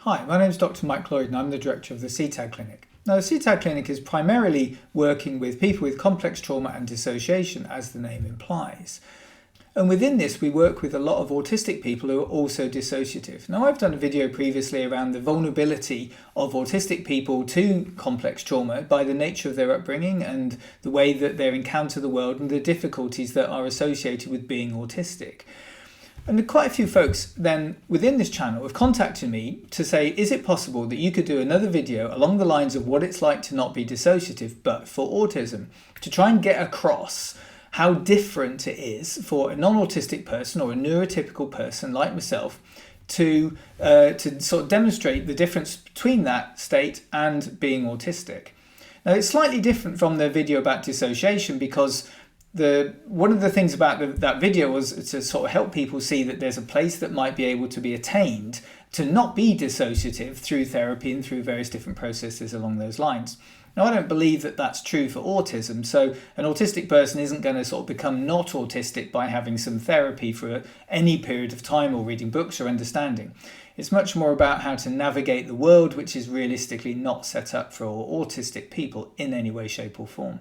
Hi, my name is Dr. Mike Lloyd and I'm the director of the CTAG Clinic. Now, the CTAG Clinic is primarily working with people with complex trauma and dissociation, as the name implies. And within this, we work with a lot of autistic people who are also dissociative. Now, I've done a video previously around the vulnerability of autistic people to complex trauma by the nature of their upbringing and the way that they encounter the world and the difficulties that are associated with being autistic. And quite a few folks then within this channel have contacted me to say, is it possible that you could do another video along the lines of what it's like to not be dissociative but for autism, to try and get across how different it is for a non-autistic person or a neurotypical person like myself to sort of demonstrate the difference between that state and being autistic. Now, it's slightly different from the video about dissociation because one of the things about that video was to sort of help people see that there's a place that might be able to be attained to not be dissociative through therapy and through various different processes along those lines. Now, I don't believe that that's true for autism, so an autistic person isn't going to sort of become not autistic by having some therapy for any period of time or reading books or understanding. It's much more about how to navigate the world, which is realistically not set up for autistic people in any way, shape or form.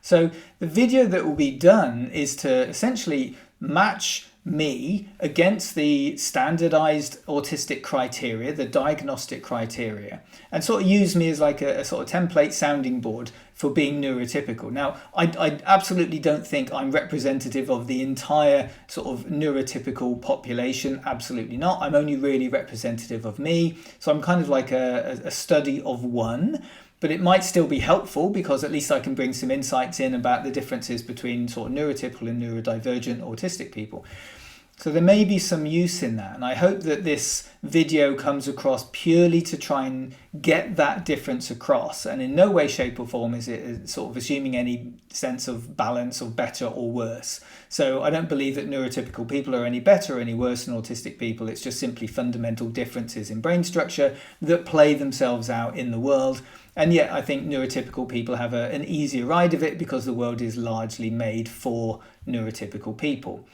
So the video that will be done is to essentially match me against the standardized autistic criteria, the diagnostic criteria, and sort of use me as like a sort of template sounding board for being neurotypical. Now, I absolutely don't think I'm representative of the entire sort of neurotypical population. Absolutely not. I'm only really representative of me. So I'm kind of like a study of one. But it might still be helpful because at least I can bring some insights in about the differences between sort of neurotypical and neurodivergent autistic people. So there may be some use in that. And I hope that this video comes across purely to try and get that difference across. And in no way, shape or form is it sort of assuming any sense of balance or better or worse. So I don't believe that neurotypical people are any better or any worse than autistic people. It's just simply fundamental differences in brain structure that play themselves out in the world. And yet I think neurotypical people have an easier ride of it because the world is largely made for neurotypical people.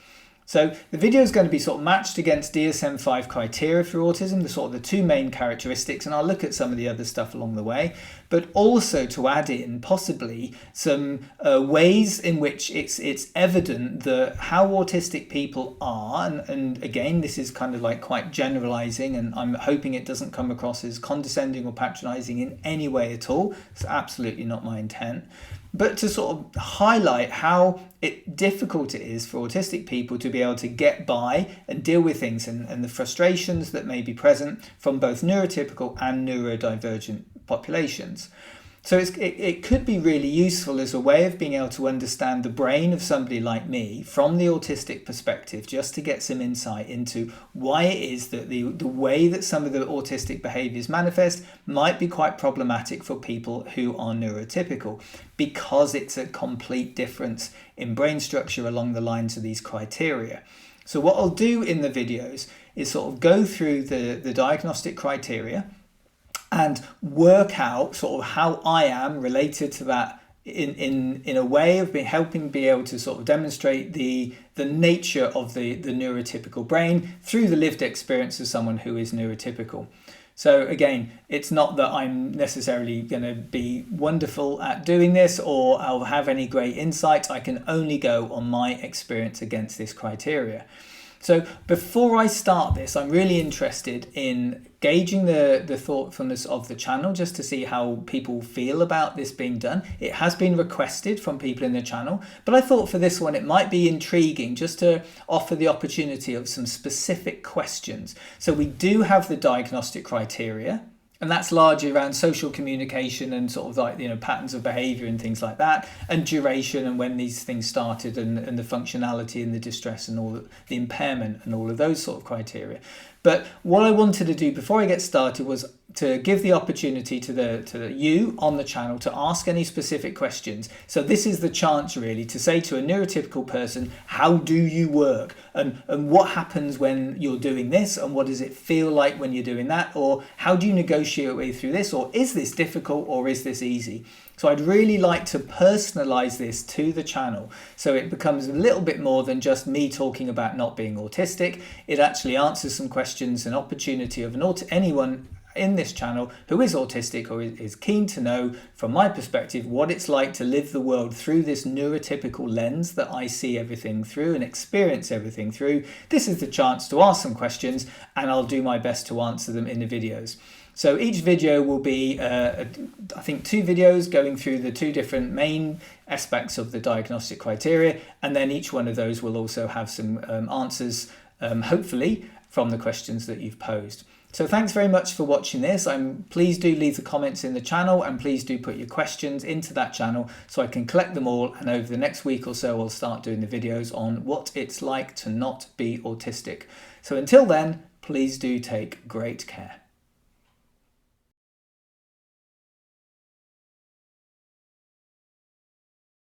So the video is going to be sort of matched against DSM-5 criteria for autism, the sort of the two main characteristics, and I'll look at some of the other stuff along the way, but also to add in possibly some ways in which it's evident that how autistic people are, and again, this is kind of like quite generalizing, and I'm hoping it doesn't come across as condescending or patronizing in any way at all. It's absolutely not my intent. But to sort of highlight how difficult it is for autistic people to be able to get by and deal with things and the frustrations that may be present from both neurotypical and neurodivergent populations. So it could be really useful as a way of being able to understand the brain of somebody like me from the autistic perspective, just to get some insight into why it is that the way that some of the autistic behaviors manifest might be quite problematic for people who are neurotypical, because it's a complete difference in brain structure along the lines of these criteria. So what I'll do in the videos is sort of go through the diagnostic criteria and work out sort of how I am related to that in a way of helping be able to sort of demonstrate the nature of the neurotypical brain through the lived experience of someone who is neurotypical. So again, it's not that I'm necessarily going to be wonderful at doing this or I'll have any great insights. I can only go on my experience against this criteria. So before I start this, I'm really interested in gauging the thoughtfulness of the channel, just to see how people feel about this being done. It has been requested from people in the channel, but I thought for this one it might be intriguing just to offer the opportunity of some specific questions. So we do have the diagnostic criteria, and that's largely around social communication and sort of like, patterns of behavior and things like that, and duration and when these things started and the functionality and the distress and all the impairment and all of those sort of criteria. But what I wanted to do before I get started was to give the opportunity to you on the channel to ask any specific questions. So this is the chance really to say to a neurotypical person, how do you work? And what happens when you're doing this? And what does it feel like when you're doing that? Or how do you negotiate your way through this? Or is this difficult or is this easy? So I'd really like to personalize this to the channel so it becomes a little bit more than just me talking about not being autistic. It actually answers some questions, an opportunity of anyone in this channel who is autistic or is keen to know from my perspective what it's like to live the world through this neurotypical lens that I see everything through and experience everything through, this is the chance to ask some questions, and I'll do my best to answer them in the videos. So each video will be, I think, 2 videos going through the 2 different main aspects of the diagnostic criteria, and then each one of those will also have some answers, hopefully, from the questions that you've posed. So thanks very much for watching this. Please do leave the comments in the channel, and please do put your questions into that channel so I can collect them all, and over the next week or so I'll start doing the videos on what it's like to not be autistic. So until then, please do take great care.